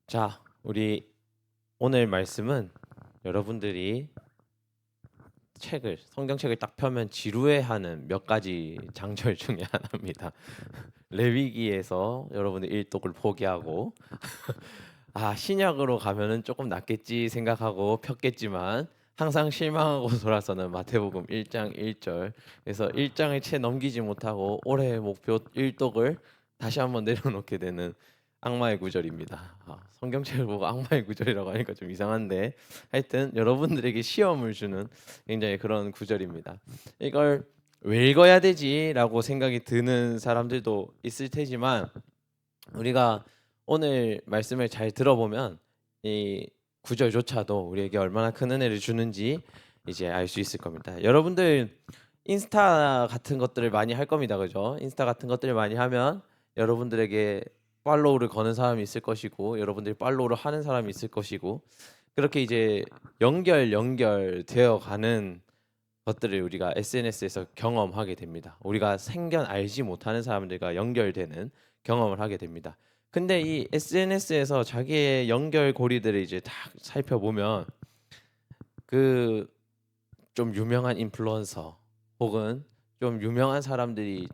자, 우리 오늘 말씀은 여러분들이 성경책을 딱 펴면 지루해하는 몇 가지 장절 중에 하나입니다. 레위기에서 여러분들 일독을 포기하고 신약으로 가면은 조금 낫겠지 생각하고 폈겠지만 항상 실망하고 돌아서는 마태복음 1장 1절. 그래서 1장을 채 넘기지 못하고 올해의 목표 일독을 다시 한번 내려놓게 되는 악마의 구절입니다. 성경책을 보고 악마의 구절이라고 하니까 좀 이상한데 하여튼 여러분들에게 시험을 주는 굉장히 그런 구절입니다. 이걸 왜 읽어야 되지라고 생각이 드는 사람들도 있을 테지만 우리가 오늘 말씀을 잘 들어보면 이 구절조차도 우리에게 얼마나 큰 은혜를 주는지 이제 알 수 있을 겁니다. 여러분들 인스타 같은 것들을 많이 할 겁니다. 그죠? 인스타 같은 것들을 많이 하면 여러분들에게 팔로우를 거는 사람이 있을 것이고 여러분들이 팔로우를 하는 사람이 있을 것이고 그렇게 이제 연결되어 가는 것들을 우리가 SNS에서 경험하게 됩니다. 우리가 생전 알지 못하는 사람들과 연결되는 경험을 하게 됩니다. 근데 이 SNS에서 자기의 연결고리들을 이제 다 살펴보면 그 좀 유명한 인플루언서 혹은 좀 유명한 사람들이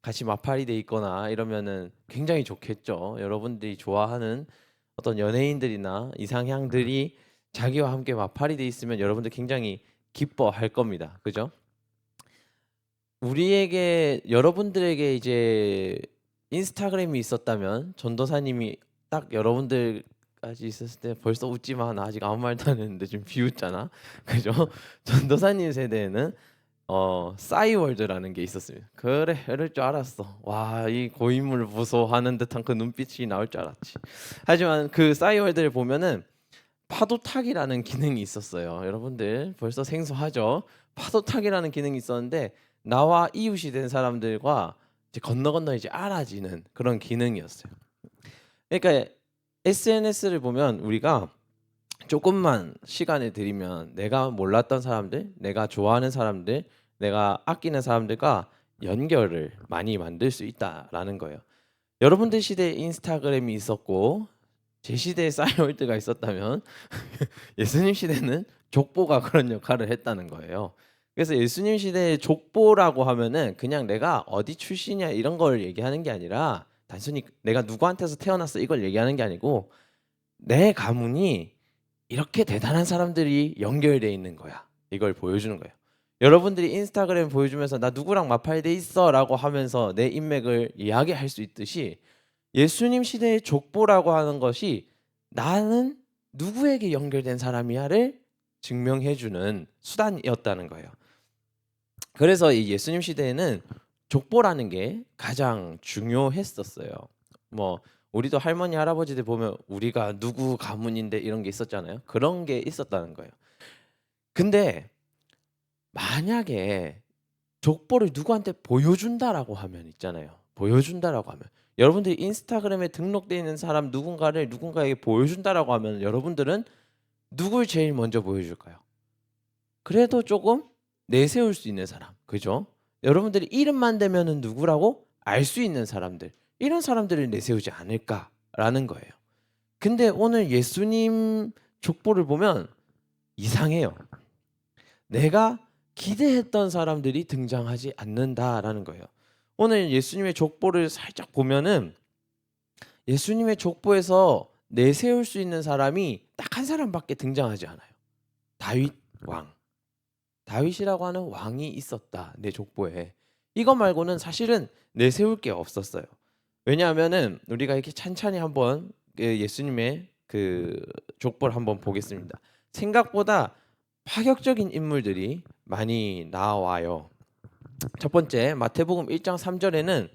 같이 마팔이 돼 있거나 이러면은 굉장히 좋겠죠. 여러분들이 좋아하는 어떤 연예인들이나 이상향들이 자기와 함께 마팔이 돼 있으면 여러분들 굉장히 기뻐할 겁니다. 그죠? 여러분들에게 이제 인스타그램이 있었다면 전도사님이 딱 여러분들까지 있었을 때 벌써 웃지 마. 나 아직 아무 말도 안 했는데 좀 비웃잖아. 그죠? 전도사님 세대에는 싸이월드라는 게 있었습니다. 그래, 이럴 줄 알았어. 와, 이 고인물 무서워하는 듯한 그 눈빛이 나올 줄 알았지. 하지만 그 싸이월드를 보면은 파도 타기라는 기능이 있었어요. 여러분들 벌써 생소하죠? 파도 타기라는 기능이 있었는데 나와 이웃이 된 사람들과 이제 건너 이제 알아지는 그런 기능이었어요. 그러니까 SNS를 보면 우리가 조금만 시간을 들이면 내가 몰랐던 사람들, 내가 좋아하는 사람들, 내가 아끼는 사람들과 연결을 많이 만들 수 있다라는 거예요. 여러분들 시대에 인스타그램이 있었고 제 시대에 싸이월드가 있었다면 예수님 시대는 족보가 그런 역할을 했다는 거예요. 그래서 예수님 시대의 족보라고 하면은 그냥 내가 어디 출신이야 이런 걸 얘기하는 게 아니라 단순히 내가 누구한테서 태어났어 이걸 얘기하는 게 아니고 내 가문이 이렇게 대단한 사람들이 연결돼 있는 거야. 이걸 보여주는 거예요. 여러분들이 인스타그램 보여주면서 나 누구랑 마팔돼 있어라고 하면서 내 인맥을 이야기할 수 있듯이 예수님 시대의 족보라고 하는 것이 나는 누구에게 연결된 사람이야를 증명해주는 수단이었다는 거예요. 그래서 이 예수님 시대에는 족보라는 게 가장 중요했었어요. 뭐 우리도 할머니 할아버지들 보면 우리가 누구 가문인데 이런 게 있었잖아요. 그런 게 있었다는 거예요. 근데 만약에 족보를 누구한테 보여준다라고 하면 있잖아요. 보여준다라고 하면 여러분들이 인스타그램에 등록되어 있는 사람 누군가를 누군가에게 보여준다라고 하면 여러분들은 누굴 제일 먼저 보여줄까요? 그래도 조금 내세울 수 있는 사람, 그죠? 여러분들이 이름만 대면은 누구라고 알 수 있는 사람들, 이런 사람들을 내세우지 않을까라는 거예요. 근데 오늘 예수님 족보를 보면 이상해요. 내가 기대했던 사람들이 등장하지 않는다라는 거예요. 오늘 예수님의 족보를 살짝 보면은 예수님의 족보에서 내세울 수 있는 사람이 딱 한 사람밖에 등장하지 않아요. 다윗 왕. 다윗이라고 하는 왕이 있었다. 내 족보에. 이거 말고는 사실은 내세울 게 없었어요. 왜냐하면은 우리가 이렇게 찬찬히 한번 예수님의 그 족보를 한번 보겠습니다. 생각보다 파격적인 인물들이 많이 나와요. 첫 번째 마태복음 1장 3절에는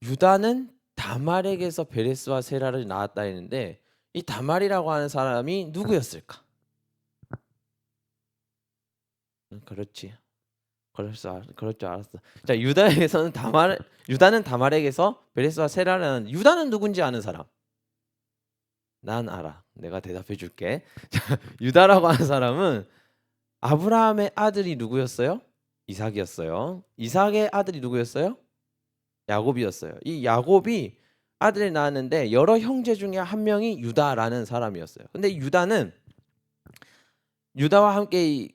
유다는 다말에게서 베레스와 세라를 낳았다 했는데 이 다말이라고 하는 사람이 누구였을까? 그렇지. 그럴 줄 알았어. 자, 유다는 다말에게서 베레스와 세라라는 유다는 누군지 아는 사람? 난 알아. 내가 대답해 줄게. 자, 유다라고 하는 사람은 아브라함의 아들이 누구였어요? 이삭이었어요. 이삭의 아들이 누구였어요? 야곱이었어요. 이 야곱이 아들을 낳았는데 여러 형제 중에 한 명이 유다라는 사람이었어요. 근데 유다와 함께 이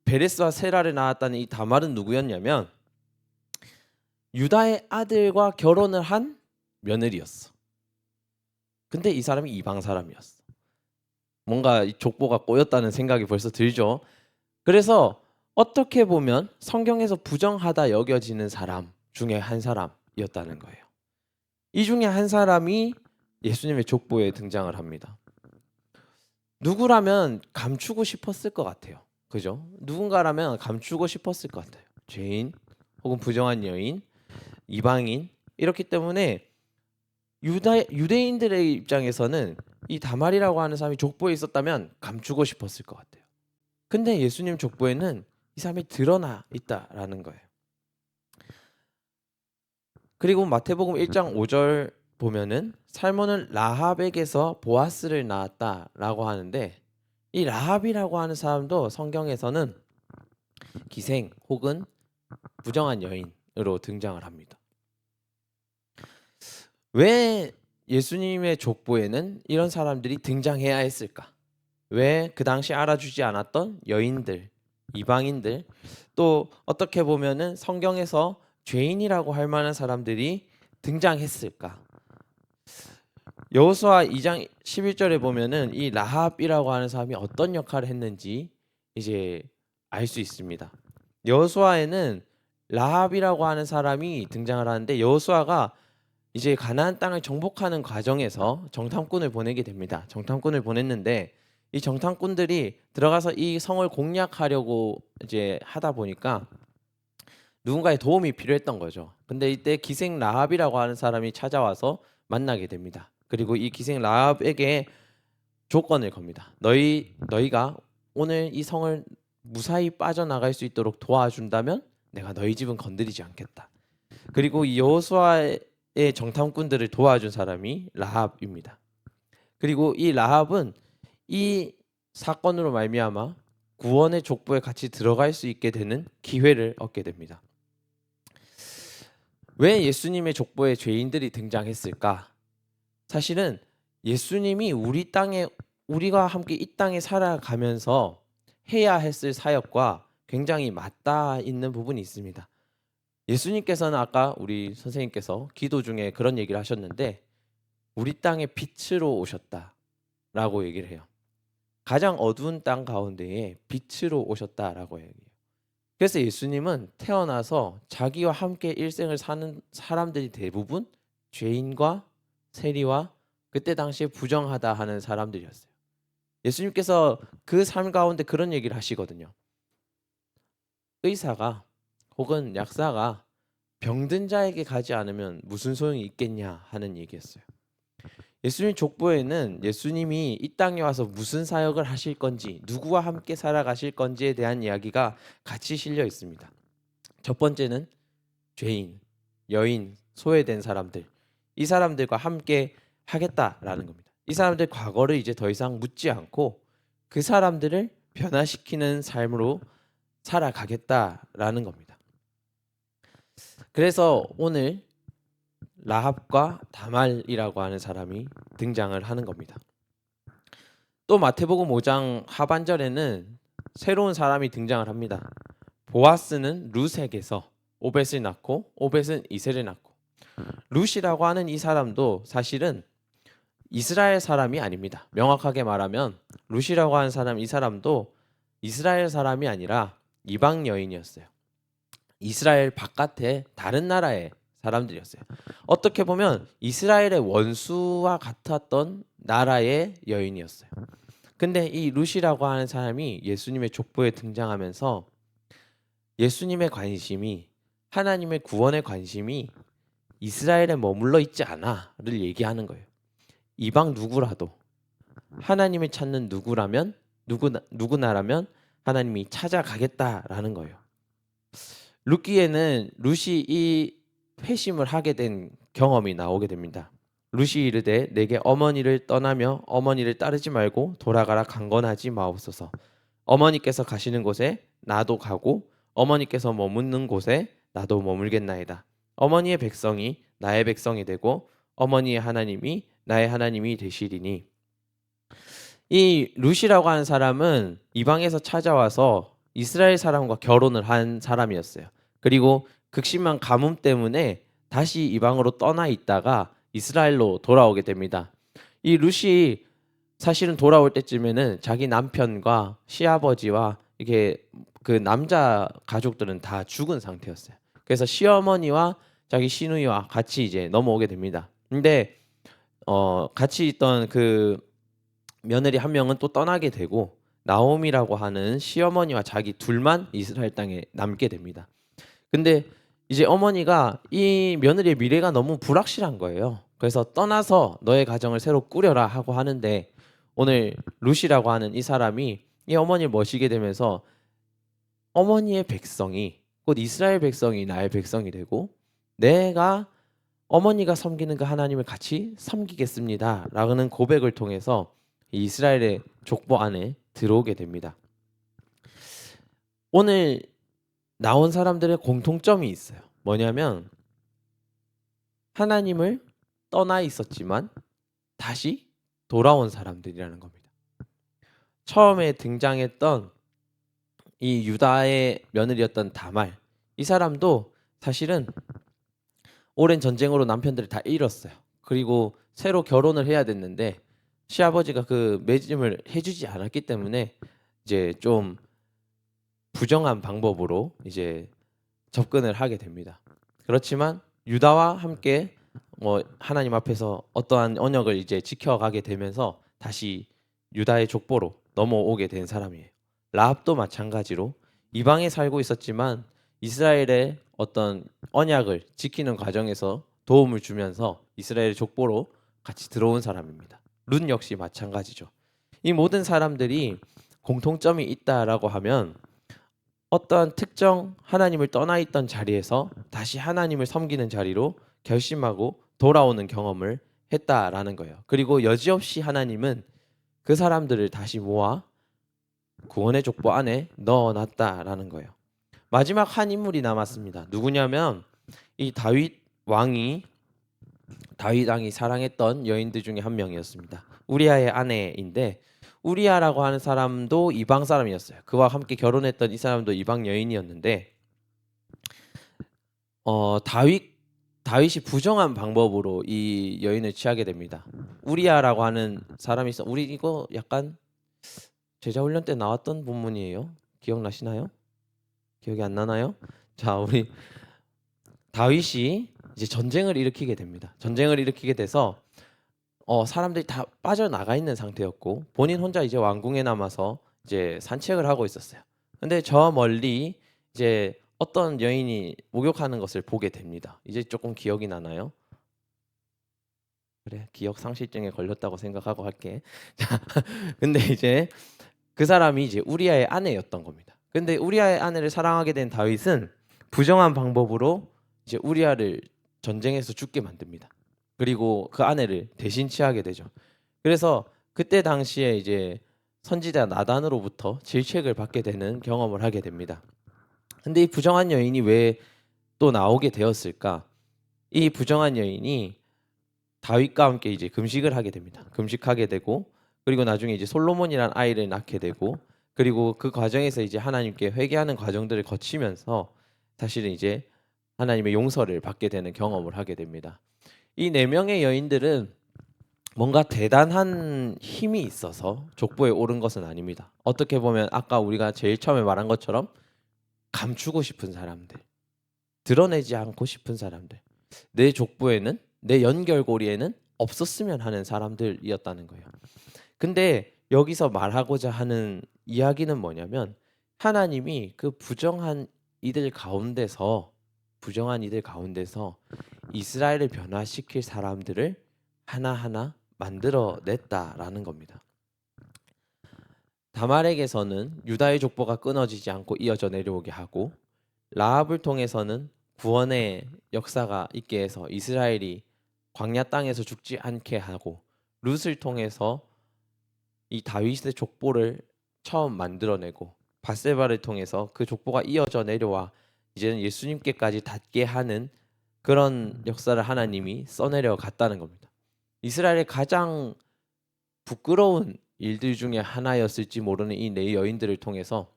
베레스와 세라를 낳았다는 이 다말은 누구였냐면 유다의 아들과 결혼을 한 며느리였어. 근데 이 사람이 이방 사람이었어. 뭔가 이 족보가 꼬였다는 생각이 벌써 들죠. 그래서 어떻게 보면 성경에서 부정하다 여겨지는 사람 중에 한 사람이었다는 거예요. 이 중에 한 사람이 예수님의 족보에 등장을 합니다. 누구라면 감추고 싶었을 것 같아요. 그죠? 누군가라면 감추고 싶었을 것 같아요. 죄인 혹은 부정한 여인, 이방인. 이렇기 때문에 유대인들의 입장에서는 이 다말이라고 하는 사람이 족보에 있었다면 감추고 싶었을 것 같아요. 근데 예수님 족보에는 이 사람이 드러나 있다라는 거예요. 그리고 마태복음 1장 5절 보면은 살몬은 라합에게서 보아스를 낳았다라고 하는데, 이 라합이라고 하는 사람도 성경에서는 기생 혹은 부정한 여인으로 등장을 합니다. 왜 예수님의 족보에는 이런 사람들이 등장해야 했을까? 왜 그 당시 알아주지 않았던 여인들, 이방인들, 또 어떻게 보면은 성경에서 죄인이라고 할 만한 사람들이 등장했을까? 여호수아 2장 11절에 보면은 이 라합이라고 하는 사람이 어떤 역할을 했는지 이제 알 수 있습니다. 여호수아에는 라합이라고 하는 사람이 등장을 하는데, 여호수아가 이제 가나안 땅을 정복하는 과정에서 정탐꾼을 보내게 됩니다. 정탐꾼을 보냈는데 이 정탐꾼들이 들어가서 이 성을 공략하려고 이제 하다 보니까 누군가의 도움이 필요했던 거죠. 근데 이때 기생 라합이라고 하는 사람이 찾아와서 만나게 됩니다. 그리고 이 기생 라합에게 조건을 겁니다. 너희가 오늘 이 성을 무사히 빠져나갈 수 있도록 도와준다면 내가 너희 집은 건드리지 않겠다. 그리고 이 여호수아의 정탐꾼들을 도와준 사람이 라합입니다. 그리고 이 라합은 이 사건으로 말미암아 구원의 족보에 같이 들어갈 수 있게 되는 기회를 얻게 됩니다. 왜 예수님의 족보에 죄인들이 등장했을까? 사실은 예수님이 우리가 함께 이 땅에 살아가면서 해야 했을 사역과 굉장히 맞닿아 있는 부분이 있습니다. 예수님께서는 아까 우리 선생님께서 기도 중에 그런 얘기를 하셨는데, 우리 땅에 빛으로 오셨다라고 얘기를 해요. 가장 어두운 땅 가운데에 빛으로 오셨다라고 얘기해요. 그래서 예수님은 태어나서 자기와 함께 일생을 사는 사람들이 대부분 죄인과 세리와 그때 당시에 부정하다 하는 사람들이었어요. 예수님께서 그 삶 가운데 그런 얘기를 하시거든요. 의사가 혹은 약사가 병든 자에게 가지 않으면 무슨 소용이 있겠냐 하는 얘기였어요. 예수님 족보에는 예수님이 이 땅에 와서 무슨 사역을 하실 건지, 누구와 함께 살아가실 건지에 대한 이야기가 같이 실려 있습니다. 첫 번째는 죄인, 여인, 소외된 사람들, 이 사람들과 함께 하겠다라는 겁니다. 이 사람들 과거를 이제 더 이상 묻지 않고 그 사람들을 변화시키는 삶으로 살아가겠다라는 겁니다. 그래서 오늘 라합과 다말이라고 하는 사람이 등장을 하는 겁니다. 또 마태복음 5장 하반절에는 새로운 사람이 등장을 합니다. 보아스는 룻에게서 오벳을 낳고 오벳은 이새를 낳고, 룻이라고 하는 이 사람도 사실은 이스라엘 사람이 아닙니다. 명확하게 말하면 룻이라고 하는 사람, 이 사람도 이스라엘 사람이 아니라 이방 여인이었어요. 이스라엘 바깥에 다른 나라의 사람들이었어요. 어떻게 보면 이스라엘의 원수와 같았던 나라의 여인이었어요. 근데 이 룻이라고 하는 사람이 예수님의 족보에 등장하면서 예수님의 관심이, 하나님의 구원의 관심이 이스라엘에 머물러 있지 않아를 얘기하는 거예요. 이방 누구라도 하나님을 찾는 누구나라면 하나님이 찾아가겠다라는 거예요. 룻기에는 룻이 이 회심을 하게 된 경험이 나오게 됩니다. 룻이 이르되 내게 어머니를 떠나며 어머니를 따르지 말고 돌아가라 강건하지 마옵소서. 어머니께서 가시는 곳에 나도 가고 어머니께서 머무는 곳에 나도 머물겠나이다. 어머니의 백성이 나의 백성이 되고 어머니의 하나님이 나의 하나님이 되시리니. 이 룻이라고 하는 사람은 이방에서 찾아와서 이스라엘 사람과 결혼을 한 사람이었어요. 그리고 극심한 가뭄 때문에 다시 이방으로 떠나 있다가 이스라엘로 돌아오게 됩니다. 이 룻이 사실은 돌아올 때쯤에는 자기 남편과 시아버지와 이게 그 남자 가족들은 다 죽은 상태였어요. 그래서 시어머니와 자기 시누이와 같이 이제 넘어오게 됩니다. 근데 같이 있던 그 며느리 한 명은 또 떠나게 되고 나옴이라고 하는 시어머니와 자기 둘만 이스라엘 땅에 남게 됩니다. 근데 이제 어머니가 이 며느리의 미래가 너무 불확실한 거예요. 그래서 떠나서 너의 가정을 새로 꾸려라 하고 하는데 오늘 룻이라고 하는 이 사람이 이 어머니를 모시게 되면서 어머니의 백성이 곧 이스라엘 백성이 나의 백성이 되고 내가 어머니가 섬기는 그 하나님을 같이 섬기겠습니다 라는 고백을 통해서 이스라엘의 족보 안에 들어오게 됩니다. 오늘 나온 사람들의 공통점이 있어요. 뭐냐면 하나님을 떠나 있었지만 다시 돌아온 사람들이라는 겁니다. 처음에 등장했던 이 유다의 며느리였던 다말, 이 사람도 사실은 오랜 전쟁으로 남편들을 다 잃었어요. 그리고 새로 결혼을 해야 됐는데 시아버지가 그 매짐을 해주지 않았기 때문에 이제 좀 부정한 방법으로 이제 접근을 하게 됩니다. 그렇지만 유다와 함께 하나님 앞에서 어떠한 언약을 이제 지켜가게 되면서 다시 유다의 족보로 넘어오게 된 사람이에요. 라합도 마찬가지로 이방에 살고 있었지만 이스라엘의 어떤 언약을 지키는 과정에서 도움을 주면서 이스라엘의 족보로 같이 들어온 사람입니다. 룻 역시 마찬가지죠. 이 모든 사람들이 공통점이 있다라고 하면 어떠한 특정 하나님을 떠나 있던 자리에서 다시 하나님을 섬기는 자리로 결심하고 돌아오는 경험을 했다라는 거예요. 그리고 여지없이 하나님은 그 사람들을 다시 모아 구원의 족보 안에 넣어놨다라는 거예요. 마지막 한 인물이 남았습니다. 누구냐면 이 다윗 왕이 사랑했던 여인들 중에 한 명이었습니다. 우리아의 아내인데 우리아라고 하는 사람도 이방 사람이었어요. 그와 함께 결혼했던 이 사람도 이방 여인이었는데 다윗이 부정한 방법으로 이 여인을 취하게 됩니다. 우리아라고 하는 사람이 있어. 우리 이거 약간 제자훈련 때 나왔던 본문이에요. 기억나시나요? 기억이 안 나나요? 자, 우리 다윗이 이제 전쟁을 일으키게 됩니다. 전쟁을 일으키게 돼서 사람들이 다 빠져나가 있는 상태였고 본인 혼자 이제 왕궁에 남아서 이제 산책을 하고 있었어요. 근데 저 멀리 이제 어떤 여인이 목욕하는 것을 보게 됩니다. 이제 조금 기억이 나나요? 그래, 기억 상실증에 걸렸다고 생각하고 할게. 자, 근데 이제 그 사람이 이제 우리아의 아내였던 겁니다. 근데 우리아의 아내를 사랑하게 된 다윗은 부정한 방법으로 이제 우리아를 전쟁에서 죽게 만듭니다. 그리고 그 아내를 대신 취하게 되죠. 그래서 그때 당시에 이제 선지자 나단으로부터 질책을 받게 되는 경험을 하게 됩니다. 근데 이 부정한 여인이 왜 또 나오게 되었을까? 이 부정한 여인이 다윗과 함께 이제 금식을 하게 됩니다. 금식하게 되고 그리고 나중에 이제 솔로몬이라는 아이를 낳게 되고 그리고 그 과정에서 이제 하나님께 회개하는 과정들을 거치면서 사실은 이제 하나님의 용서를 받게 되는 경험을 하게 됩니다. 이 네 명의 여인들은 뭔가 대단한 힘이 있어서 족보에 오른 것은 아닙니다. 어떻게 보면 아까 우리가 제일 처음에 말한 것처럼 감추고 싶은 사람들, 드러내지 않고 싶은 사람들, 내 족보에는 내 연결고리에는 없었으면 하는 사람들이었다는 거예요. 근데 여기서 말하고자 하는 이야기는 뭐냐면 하나님이 그 부정한 이들 가운데서 이스라엘을 변화시킬 사람들을 하나하나 만들어냈다라는 겁니다. 다말에게서는 유다의 족보가 끊어지지 않고 이어져 내려오게 하고 라합을 통해서는 구원의 역사가 있게 해서 이스라엘이 광야 땅에서 죽지 않게 하고 룻을 통해서 이 다윗의 족보를 처음 만들어내고 밧세바를 통해서 그 족보가 이어져 내려와 이제는 예수님께까지 닿게 하는 그런 역사를 하나님이 써내려 갔다는 겁니다. 이스라엘의 가장 부끄러운 일들 중에 하나였을지 모르는 이 네 여인들을 통해서,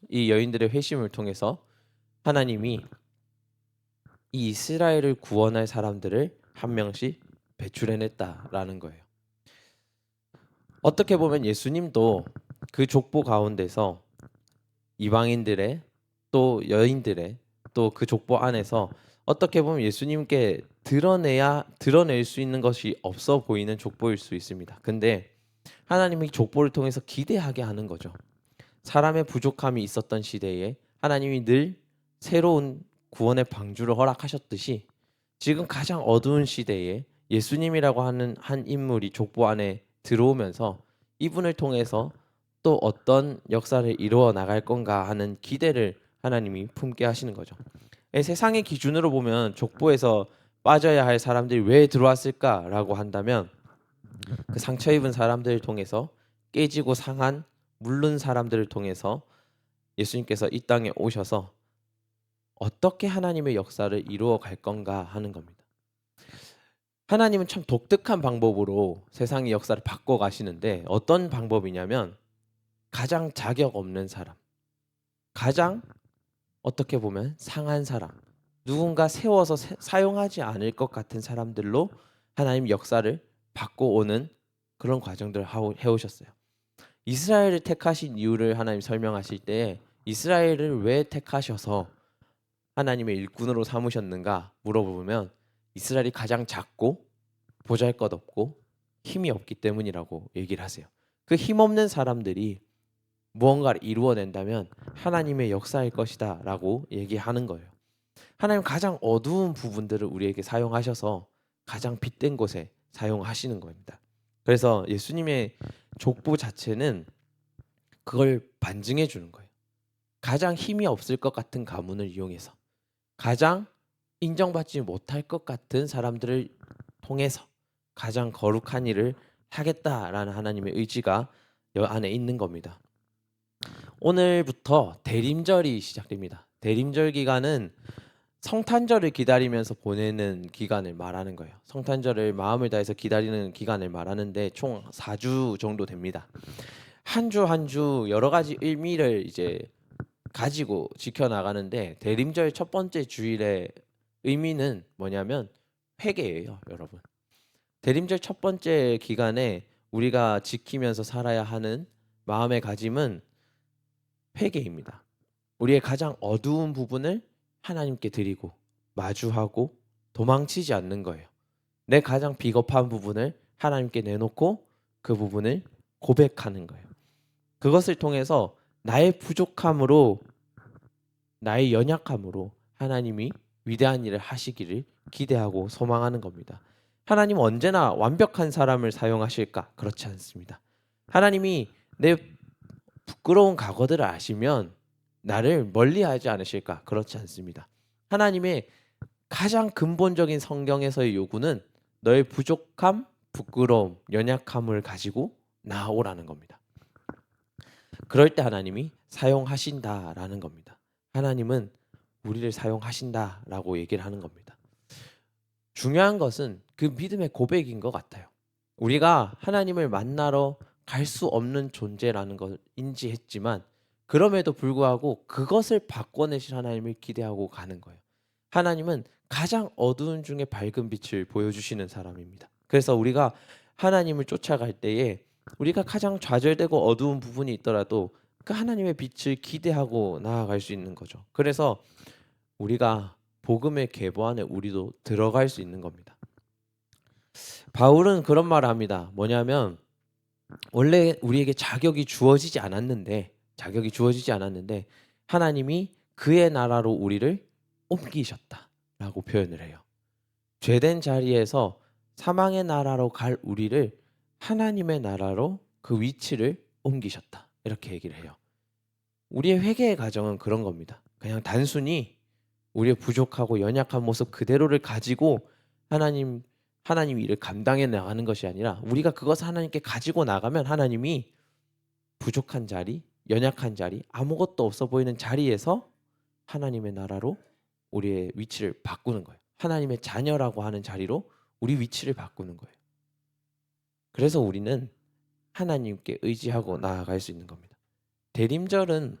이 여인들의 회심을 통해서 하나님이 이 이스라엘을 구원할 사람들을 한 명씩 배출해냈다라는 거예요. 어떻게 보면 예수님도 그 족보 가운데서 이방인들의 또 여인들의 또 그 족보 안에서 어떻게 보면 예수님께 드러낼 수 있는 것이 없어 보이는 족보일 수 있습니다. 근데 하나님이 족보를 통해서 기대하게 하는 거죠. 사람의 부족함이 있었던 시대에 하나님이 늘 새로운 구원의 방주를 허락하셨듯이 지금 가장 어두운 시대에 예수님이라고 하는 한 인물이 족보 안에 들어오면서 이분을 통해서 또 어떤 역사를 이루어 나갈 건가 하는 기대를 하나님이 품게 하시는 거죠. 세상의 기준으로 보면 족보에서 빠져야 할 사람들이 왜 들어왔을까라고 한다면 그 상처 입은 사람들을 통해서 깨지고 상한 물른 사람들을 통해서 예수님께서 이 땅에 오셔서 어떻게 하나님의 역사를 이루어 갈 건가 하는 겁니다. 하나님은 참 독특한 방법으로 세상의 역사를 바꿔 가시는데 어떤 방법이냐면 가장 자격 없는 사람, 가장 어떻게 보면 상한 사람, 누군가 세워서 사용하지 않을 것 같은 사람들로 하나님 역사를 바꿔오는 그런 과정들을 해오셨어요. 이스라엘을 택하신 이유를 하나님 설명하실 때 이스라엘을 왜 택하셔서 하나님의 일꾼으로 삼으셨는가 물어보면 이스라엘이 가장 작고 보잘것없고 힘이 없기 때문이라고 얘기를 하세요. 그 힘없는 사람들이 무언가를 이루어낸다면 하나님의 역사일 것이다 라고 얘기하는 거예요. 하나님 가장 어두운 부분들을 우리에게 사용하셔서 가장 빛된 곳에 사용하시는 겁니다. 그래서 예수님의 족보 자체는 그걸 반증해 주는 거예요. 가장 힘이 없을 것 같은 가문을 이용해서 가장 인정받지 못할 것 같은 사람들을 통해서 가장 거룩한 일을 하겠다라는 하나님의 의지가 여 안에 있는 겁니다. 오늘부터 대림절이 시작됩니다. 대림절 기간은 성탄절을 기다리면서 보내는 기간을 말하는 거예요. 성탄절을 마음을 다해서 기다리는 기간을 말하는데 총 4주 정도 됩니다. 한 주 한 주 여러 가지 의미를 이제 가지고 지켜나가는데 대림절 첫 번째 주일의 의미는 뭐냐면 회개예요, 여러분. 대림절 첫 번째 기간에 우리가 지키면서 살아야 하는 마음의 가짐은 회개입니다. 우리의 가장 어두운 부분을 하나님께 드리고 마주하고 도망치지 않는 거예요. 내 가장 비겁한 부분을 하나님께 내놓고 그 부분을 고백하는 거예요. 그것을 통해서 나의 부족함으로 나의 연약함으로 하나님이 위대한 일을 하시기를 기대하고 소망하는 겁니다. 하나님은 언제나 완벽한 사람을 사용하실까? 그렇지 않습니다. 하나님이 내 부끄러운 과거들을 아시면 나를 멀리하지 않으실까? 그렇지 않습니다. 하나님의 가장 근본적인 성경에서의 요구는 너의 부족함, 부끄러움, 연약함을 가지고 나오라는 겁니다. 그럴 때 하나님이 사용하신다라는 겁니다. 하나님은 우리를 사용하신다라고 얘기를 하는 겁니다. 중요한 것은 그 믿음의 고백인 것 같아요. 우리가 하나님을 만나러 갈 수 없는 존재라는 걸 인지했지만 그럼에도 불구하고 그것을 바꿔내실 하나님을 기대하고 가는 거예요. 하나님은 가장 어두운 중에 밝은 빛을 보여주시는 사람입니다. 그래서 우리가 하나님을 쫓아갈 때에 우리가 가장 좌절되고 어두운 부분이 있더라도 그 하나님의 빛을 기대하고 나아갈 수 있는 거죠. 그래서 우리가 복음의 계보 안에 우리도 들어갈 수 있는 겁니다. 바울은 그런 말을 합니다. 뭐냐면 원래 우리에게 자격이 주어지지 않았는데 하나님이 그의 나라로 우리를 옮기셨다라고 표현을 해요. 죄된 자리에서 사망의 나라로 갈 우리를 하나님의 나라로 그 위치를 옮기셨다. 이렇게 얘기를 해요. 우리의 회개의 과정은 그런 겁니다. 그냥 단순히 우리의 부족하고 연약한 모습 그대로를 가지고 하나님 일을 감당해 나가는 것이 아니라 우리가 그것을 하나님께 가지고 나가면 하나님이 부족한 자리, 연약한 자리, 아무것도 없어 보이는 자리에서 하나님의 나라로 우리의 위치를 바꾸는 거예요. 하나님의 자녀라고 하는 자리로 우리 위치를 바꾸는 거예요. 그래서 우리는 하나님께 의지하고 나아갈 수 있는 겁니다. 대림절은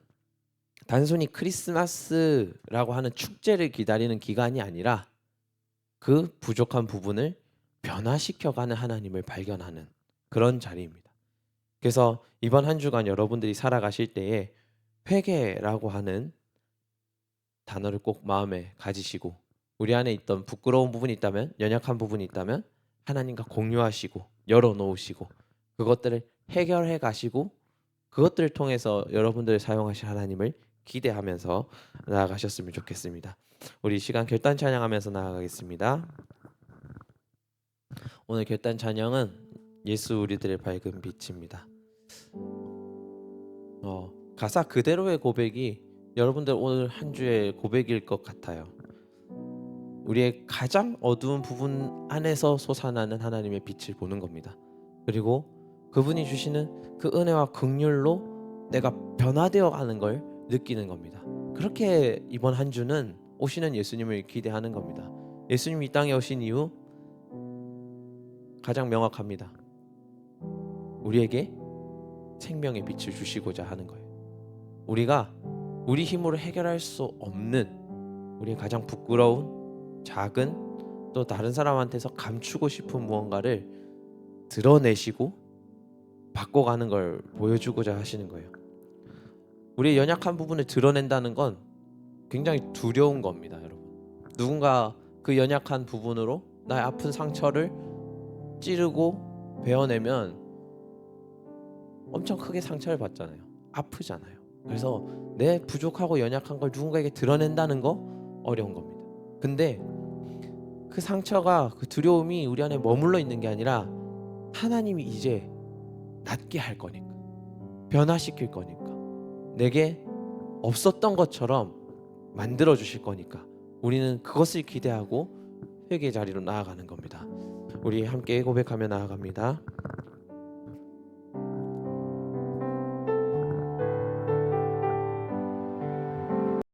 단순히 크리스마스라고 하는 축제를 기다리는 기간이 아니라 그 부족한 부분을 변화시켜가는 하나님을 발견하는 그런 자리입니다. 그래서 이번 한 주간 여러분들이 살아가실 때에 회개라고 하는 단어를 꼭 마음에 가지시고, 우리 안에 있던 부끄러운 부분이 있다면, 연약한 부분이 있다면 하나님과 공유하시고 열어놓으시고 그것들을 해결해 가시고, 그것들을 통해서 여러분들을 사용하실 하나님을 기대하면서 나아가셨으면 좋겠습니다. 우리 시간 결단 찬양하면서 나아가겠습니다. 오늘 결단 찬양은 예수 우리들의 밝은 빛입니다. 가사 그대로의 고백이 여러분들 오늘 한 주의 고백일 것 같아요. 우리의 가장 어두운 부분 안에서 솟아나는 하나님의 빛을 보는 겁니다. 그리고 그분이 주시는 그 은혜와 긍휼로 내가 변화되어 가는 걸 느끼는 겁니다. 그렇게 이번 한 주는 오시는 예수님을 기대하는 겁니다. 예수님이 이 땅에 오신 이유 가장 명확합니다. 우리에게 생명의 빛을 주시고자 하는 거예요. 우리가 우리 힘으로 해결할 수 없는, 우리의 가장 부끄러운, 작은, 또 다른 사람한테서 감추고 싶은 무언가를 드러내시고 바꿔가는 걸 보여주고자 하시는 거예요. 우리의 연약한 부분을 드러낸다는 건 굉장히 두려운 겁니다, 여러분. 누군가 그 연약한 부분으로 나의 아픈 상처를 찌르고 베어내면 엄청 크게 상처를 받잖아요. 아프잖아요. 그래서 내 부족하고 연약한 걸 누군가에게 드러낸다는 거 어려운 겁니다. 근데 그 상처가, 그 두려움이 우리 안에 머물러 있는 게 아니라 하나님이 이제 낫게 할 거니까, 변화시킬 거니까, 내게 없었던 것처럼 만들어 주실 거니까 우리는 그것을 기대하고 회개의 자리로 나아가는 겁니다. 우리 함께 고백하며 나아갑니다.